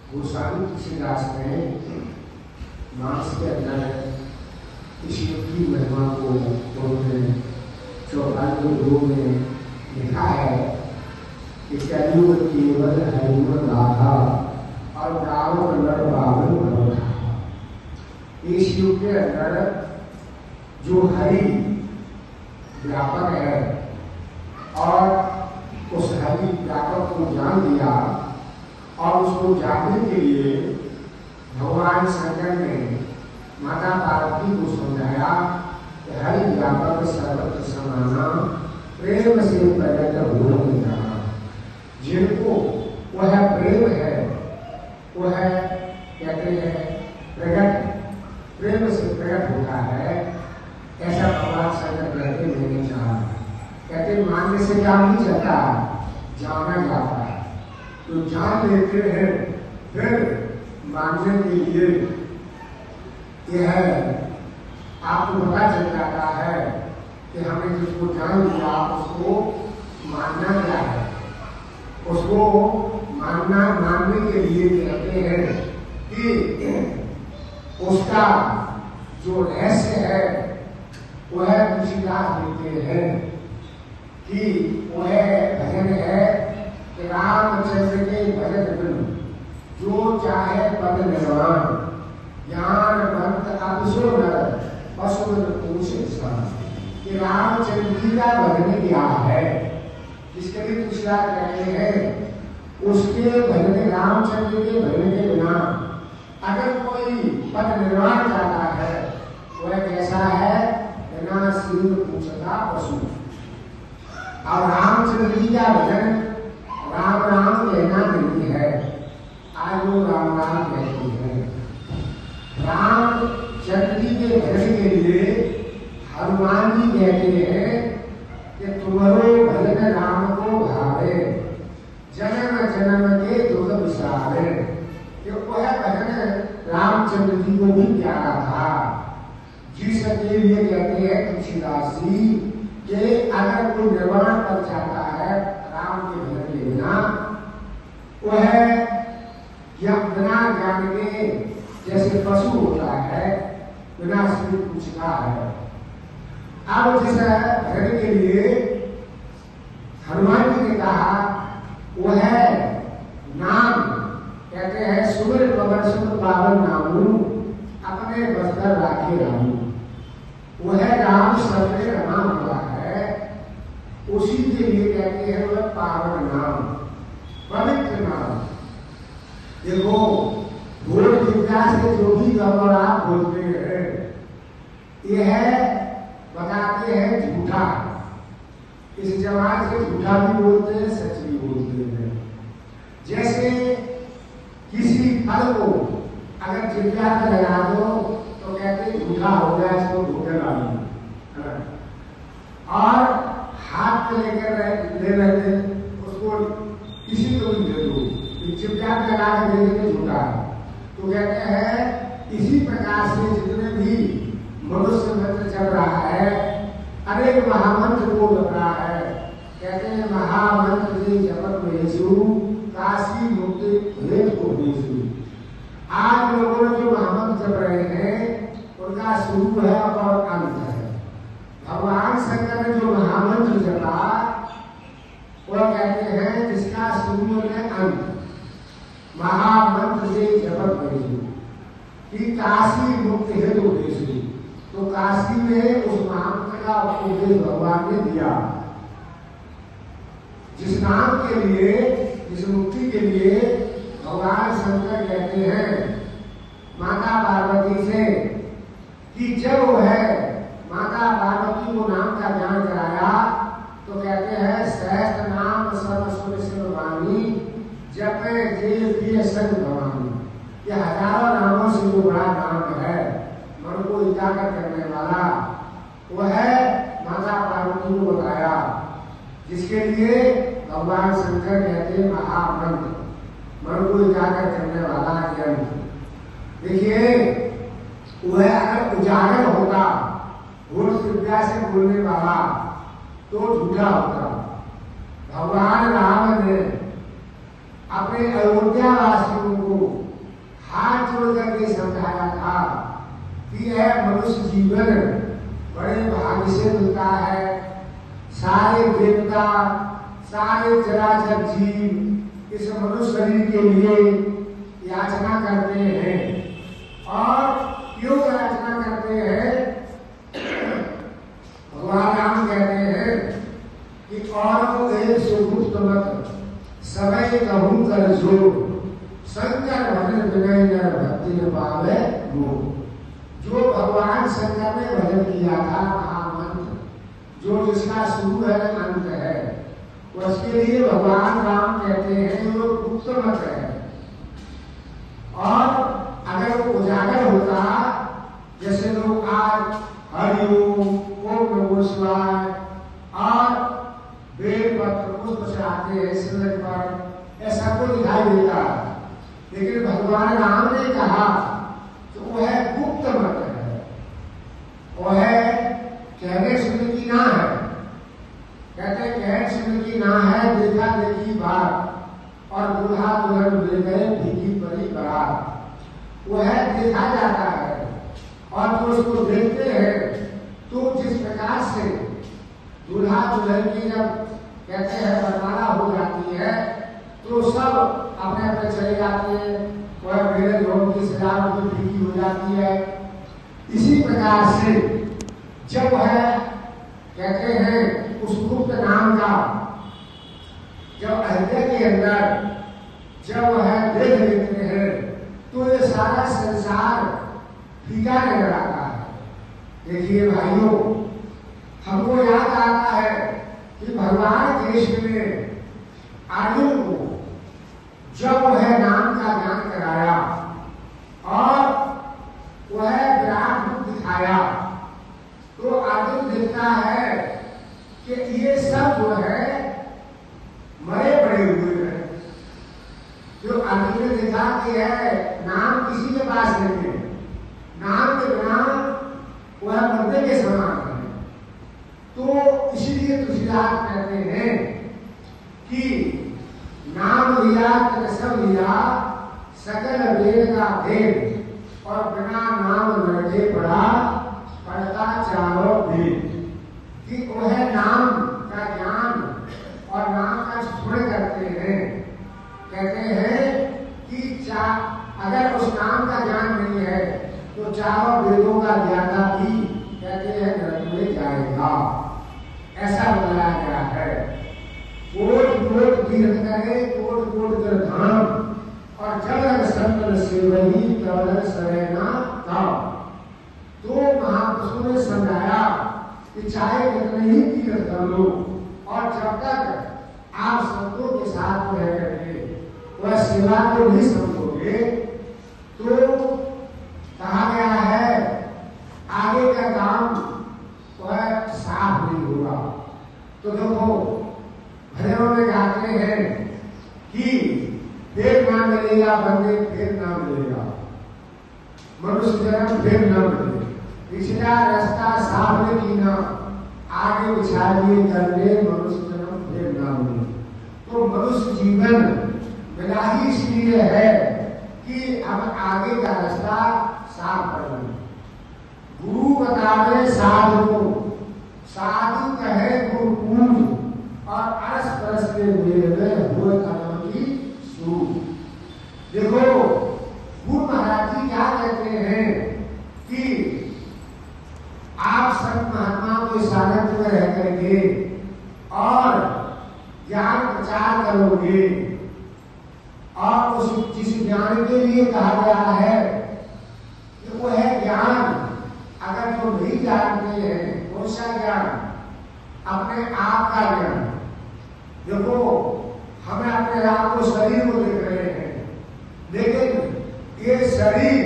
गोस्वामी तुलसीदास ने मास के अंदर इस युग की महिमा को उन्होंने 54 में लिखा है कि कलयुग केवल हरिमन राधा और रावण नर बावन भरोसा। इस युग के अंदर जो हरि व्यापक है और उस हरि व्यापक को जान लिया और उसको जानने के लिए भगवान शंकर ने माता पार्वती को समझाया कि हरि व्यापक सर्वत्र समाना प्रेम से प्रकट हो जाना। जिनको वह प्रेम है वह कहते हैं प्रकट, प्रेम से प्रकट होता है, ऐसा भगवान शंकर कहते मैंने जाना। कहते मानने से क्या नहीं जाता, जाना जाता है। तो जान लेते हैं, फिर मानने के लिए यह आपको पता चल जाता है कि हमें जिसको जान लिया उसको मानना क्या है। उसको मानने के लिए कहते हैं कि उसका जो रहस्य है वह तुलसीदास देते हैं कि वह भजन है कि रामचंद्र के भजन बिन जो चाहे पद निर्वाण ज्ञान मंत्र अतिशो नर पशु कि रामचंद्र जी का भजन क्या है। जिसके लिए तुलसीदास कहते हैं उसके भजन, रामचंद्र के भजन के बिना अगर कोई पद निर्वाण चाहता है वह कैसा है, बिना सिर पूछता पशु। और रामचंद्र जी का भजन राम राम कहना नहीं है, आज वो राम राम कहती है। रामचंद्र जी के भजन के लिए हनुमान जी कहते हैं कि तुम्हारो भजन राम को भावे जन्म जन्म के दुख विसारे। वह भजन रामचंद्र जी को भी प्यारा था, जिसके लिए कहते हैं तुलसीदास जी कि अगर कोई निर्वाण पर चाहता है राम के भजन के बिना वह या बिना ज्ञान के जैसे पशु होता है, बिना सिर पूछता है। अब जिस भजन के लिए हनुमान जी ने कहा वह है नाम, कहते हैं सुमिर पवन सुख पावन नामू अपने बस्तर राखे रामू। वह राम सबने रमा हुआ है, उसी के लिए कहते हैं वह पावन नाम, पवित्र नाम। देखो भोर विद्या से जो भी आप बोलते हैं यह बताते हैं झूठा। इस जमात से झूठा भी बोलते हैं, सच भी बोलते हैं। जैसे किसी फल को अगर जिज्ञा में लगा दो तो कहते हैं झूठा हो गया, इसको धोखे डालो। और हाथ में लेकर ले रहे उसको किसी को भी दे दो, जिज्ञा में लगा के दे देंगे झूठा। तो कहते हैं इसी प्रकार से जितने भी मनुष्य मंत्र चल रहा है, अनेक महामंत्र को जप रहा है। कहते हैं महामंत्र से जपत में काशी मुक्ति भेद को भेजू। आज लोगों ने जो महामंत्र जप रहे हैं उनका शुरू है और अंत है। भगवान शंकर ने जो महामंत्र जपा वह कहते हैं जिसका शुरू है अंत। महामंत्र से जपत भेजू कि काशी मुक्ति हेतु भेजू। तो काशी में उस महामंत्र का उपदेश भगवान ने दिया, जिस नाम के लिए, जिस मुक्ति के लिए भगवान शंकर कहते हैं माता पार्वती से कि जब वह माता पार्वती को नाम का ज्ञान कराया तो कहते हैं सहस्त्र नाम सर्वस्व शिववाणी जब जे संग भवानी। ये हजारों नामों से जो बड़ा नाम है, मन को एकाग्र करने वाला, वह माता पार्वती को बताया, जिसके लिए भगवान शंकर कहते हैं महामंत्र, मन को एकाग्र करने वाला यंत्र। देखिए वह अगर उजागर होता, घोर विद्या से बोलने वाला, तो झूठा होता। भगवान राम ने अपने अयोध्या वासियों को हाथ जोड़ करके समझाया था कि यह मनुष्य जीवन बड़े भाग्य से मिलता है। सारे देवता, सारे चराचर जीव इस मनुष्य शरीर के लिए याचना करते हैं। और क्यों याचना करते हैं? भगवान राम कहते हैं कि और को एक सुगुप्त मत समय कहूं कर जो शंकर भजन विनय नर भक्ति न पावे वो। जो भगवान शंकर ने भजन किया था महामंत्र, जो जिसका शुरू है अंत है, उसके लिए भगवान राम कहते हैं वो गुप्त मत है। और अगर वो उजागर होता, जैसे लोग आज हरिओम ओम नमो शिवाय और बेल पत्र पुष्प चढ़ाते हैं सिर पर, ऐसा को दिखाई देता। लेकिन भगवान राम ने कहा तो वह गुप्त मत है, वह कहने सुनने की ना है। कहते हैं कहने सुनने की ना है, देखा देखी बात और दूल्हा दुल्हन मिल गए भीगी पड़ी बारात। वह देखा जाता है और जो उसको देखते हैं तो जिस प्रकार से दूल्हा दुल्हन की जब कहते हैं बरमाला हो जाती है तो सब अपने अपने चले जाते हैं, वह मेरे लोगों की सजावट भी फीकी हो जाती है। इसी प्रकार से जब वह कहते हैं उस गुप्त नाम का जब अयोध्या के अंदर जब वह देख लेते हैं तो ये सारा संसार फीका नजर आता है। देखिए भाइयों, हमको याद आता है कि भगवान कृष्ण ने अर्जुन को जब वह नाम का ज्ञान कराया और वह विराट रूप दिखाया तो अर्जुन देखता है कि ये सब जो है मरे पड़े हुए हैं। जो अर्जुन ने देखा कि है नाम किसी के पास नहीं है, नाम के बिना वह मरने के समान है। तो इसीलिए तुलसीदास कहते हैं कि नाम लिया तन सब लिया सकल वेद का भेद और बिना नाम लड़के पड़ा पड़ता चारों भेद। कि वह नाम का ज्ञान और नाम का स्मरण करते हैं। कहते हैं कि अगर उस नाम का ज्ञान नहीं है तो चारों वेदों का ज्ञाता भी कहते हैं नरक में जाएगा। ऐसा बताया गया है। कोट कोट तीर्थ करे कोट कोट कर धाम और जगत संतन सेवही कवल सरेना धाम। तो महापुरुषों ने समझाया कि चाहे कितने ही तीर्थ कर लो और जब तक आप संतों के साथ रह करके वह सेवा को नहीं समझोगे तो कहा गया है आगे का काम वह साफ नहीं होगा। तो देखो भजनों में गाते हैं कि फिर ना मिलेगा बंदे, फिर ना मिलेगा मनुष्य जन्म, फिर ना मिले पिछला रास्ता साफ ने की ना आगे बिछाइए करने मनुष्य जन्म फिर ना मिले। तो मनुष्य जीवन मिला ही इसलिए है कि अब आगे का रास्ता साफ कर ले। गुरु बतावे साधु को, साधु कहे गुरु पूज और अरस परस के मेले में हुए कदम की सूझ। देखो गुरु महाराज जी क्या कहते हैं कि आप संत महात्माओं के सानिध्य में रह करके और ज्ञान प्रचार करोगे और उस जिस ज्ञान के लिए कहा गया है कि वो है ज्ञान अगर जो नहीं जानते हैं कौन सा ज्ञान, अपने आप का ज्ञान। देखो हमें अपने आप को शरीर को देख रहे हैं, लेकिन ये शरीर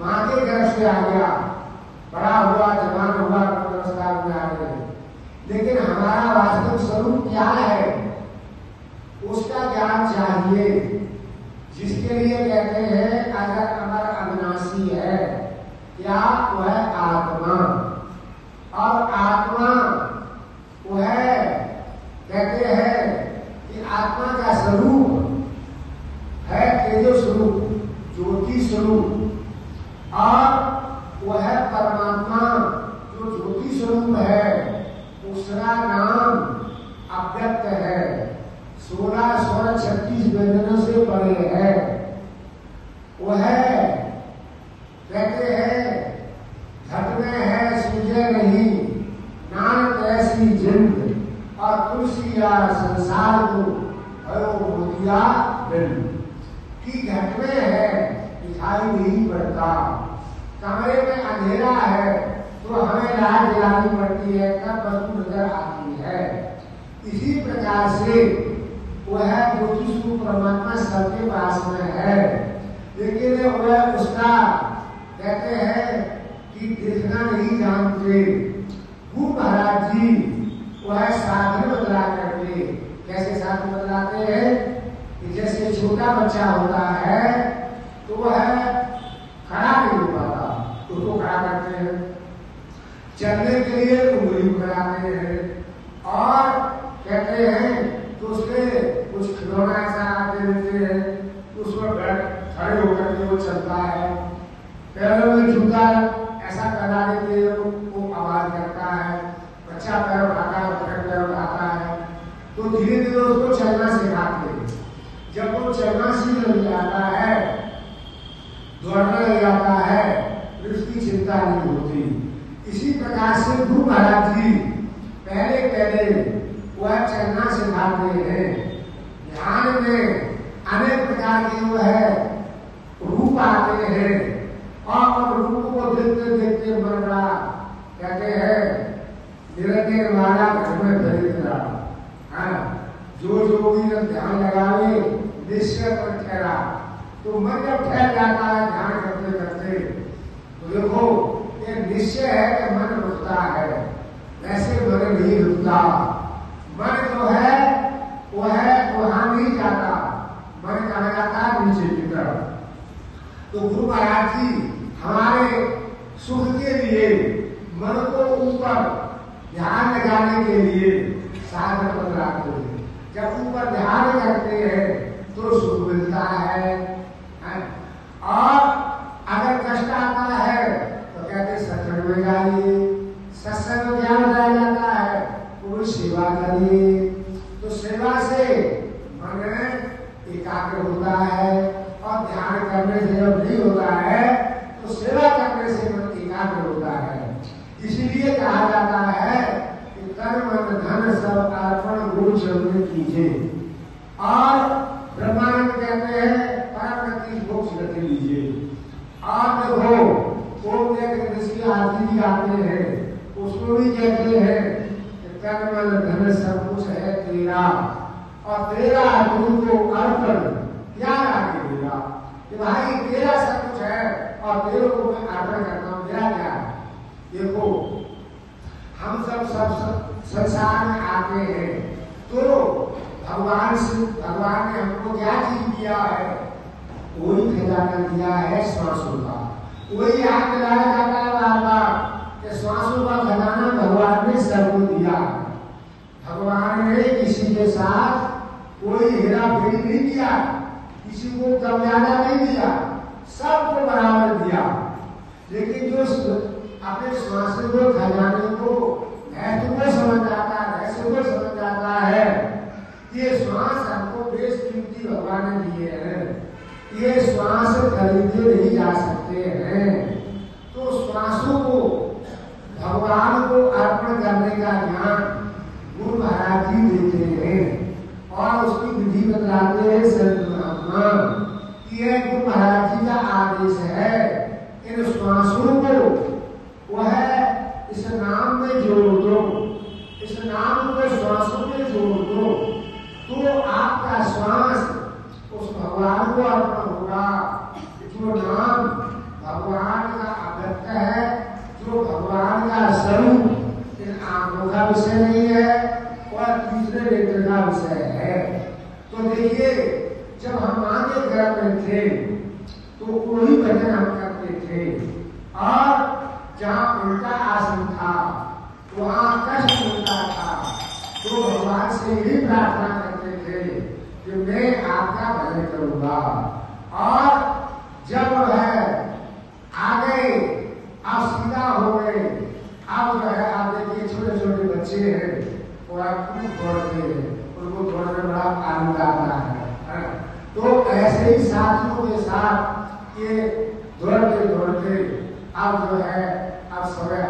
मां के गर्भ से आ गया, बड़ा हुआ, जवान हुआ, नमस्कार में आ गए, लेकिन हमारा वास्तविक स्वरूप क्या है उसका ज्ञान चाहिए। जिसके लिए कहते हैं अगर अमर अविनाशी है क्या वह आत्मा, और आत्मा वह कहते हैं कि आत्मा का स्वरूप तेजो स्वरूप, ज्योति स्वरूप, और वह परमात्मा जो ज्योति स्वरूप है उसका नाम अव्यक्त है, 16 स्वर 36 व्यंजनों से परे है। वह कहते हैं घट में है सूझे नहीं, नानक ऐसी जिंद, और तुलसी या संसार को भयो मोदिया बिन, कि घट में है दिखाई नहीं पड़ता, कमरे में अंधेरा है तो हमें लाइट जलानी पड़ती है तब वस्तु नजर आती है। इसी प्रकार से वह ज्योति स्वरूप परमात्मा सबके पास में है, लेकिन वह उसका कहते हैं कि देखना नहीं जानते। गुरु महाराज जी वह साधन बदला करके, कैसे साधन बदलाते हैं कि जैसे छोटा बच्चा होता है तो वह खड़ा नहीं हो पाता, उसको खड़ा करते हैं, चलने के लिए उंगली कराते हैं, और कहते हैं तो उसके कुछ खिलौना ऐसा आते रहते हैं उसमें बैठ खड़े होकर के वो चलता है, पैरों में जूता ऐसा करा देते हैं वो आवाज करता है, बच्चा पैर उठाता है, पैर उठाता है, तो धीरे धीरे उसको चलना सिखाते हैं। जब वो चलना सीख जाता है, दौड़ने लग जाता है, फिर उसकी चिंता नहीं होती। इसी प्रकार से गुरु महाराज जी पहले पहले वह चलना सिखाते हैं। ध्यान में अनेक प्रकार के जो है रूप आते हैं, और उन रूप को देखते देखते मन रहा, कहते हैं निरंतर वाला घर में दरिद्रा, जो जो भी ध्यान लगावे निश्चय पर ठहरा, तो मन जब ठहर जाता है ध्यान करते करते, तो देखो ये निश्चय है कि मन रुकता है, वैसे मन नहीं रुकता। मन जो है वह वहां नहीं जाता, मन कहा जाता है नीचे की तरफ। तो गुरु महाराज जी हमारे सुख के लिए मन को ऊपर ध्यान लगाने के लिए साधन बदलाते हैं। जब ऊपर ध्यान करते हैं तो सुख मिलता है, और अगर कष्ट आता है तो कहते सत्संग में जाइए, सत्संग में क्या बताया जाता है, कोई सेवा करिए, तो सेवा से मन एकाग्र होता है, और ध्यान करने से जब नहीं होता है तो सेवा करने से मन एकाग्र होता है। इसीलिए कहा जाता है कि तन मन धन सब अर्पण गुरु चरण कीजिए, और ब्रह्मानंद कहते हैं परम गति मोक्ष गति लीजिए। और देखो ओम ऋषि आदि जी आते हैं, उसको भी कहते हैं कि तन मन धन सब कुछ है तेरा, और तेरा गुरु को अर्पण क्या आगे देगा, कि भाई तेरा सब कुछ है और तेरे को मैं अर्पण करता हूँ, मेरा क्या है। देखो हम सब संसार में आते हैं तो भगवान ने हमको क्या चीज दिया है, वही खजाना दिया है श्वासों का, वही याद दिलाया जाता है बार बार कि श्वासों का खजाना भगवान ने सबको दिया। भगवान ने किसी के साथ कोई हेरा फेरी नहीं किया, किसी को कम ज्यादा नहीं दिया, सबको बराबर दिया। लेकिन जो अपने श्वास को खजाने को महत्व को समझ जाता है, रहस्य को समझ जाता है, ये श्वास हमको बेशकीमती भगवान ने दिए हैं, ये श्वास खरीदे नहीं जा सकते हैं। तो श्वासों को भगवान को अर्पण करने का ज्ञान गुरु महाराज जी देते हैं, और उसकी विधि बतलाते हैं संत महात्मा। यह गुरु महाराज जी का आदेश है, इन श्वासों को वह इस नाम में जोड़ दो, इस नाम को श्वासों में जोड़ दो, तो आपका श्वास उस भगवान को अर्पण होगा। जो नाम भगवान का अव्यक्त है, जो भगवान का स्वरूप इन आंखों का विषय नहीं है और तीसरे नेत्र का विषय है। तो देखिए जब हम मां के गर्भ में थे तो वही भजन हम करते थे, और जहाँ उल्टा आसन था वहाँ कष्ट मिलता था, तो भगवान से यही प्रार्थना करते थे कि मैं आपका भजन करूंगा। और जब है आ गए, आप सीधा हो गए, अब जो है आप देखिए छोटे छोटे बच्चे हैं, वो खूब दौड़ते हैं, उनको दौड़ने में बड़ा आनंद आता है। तो ऐसे ही साथियों के साथ ये दौड़ते दौड़ते अब जो है अब समय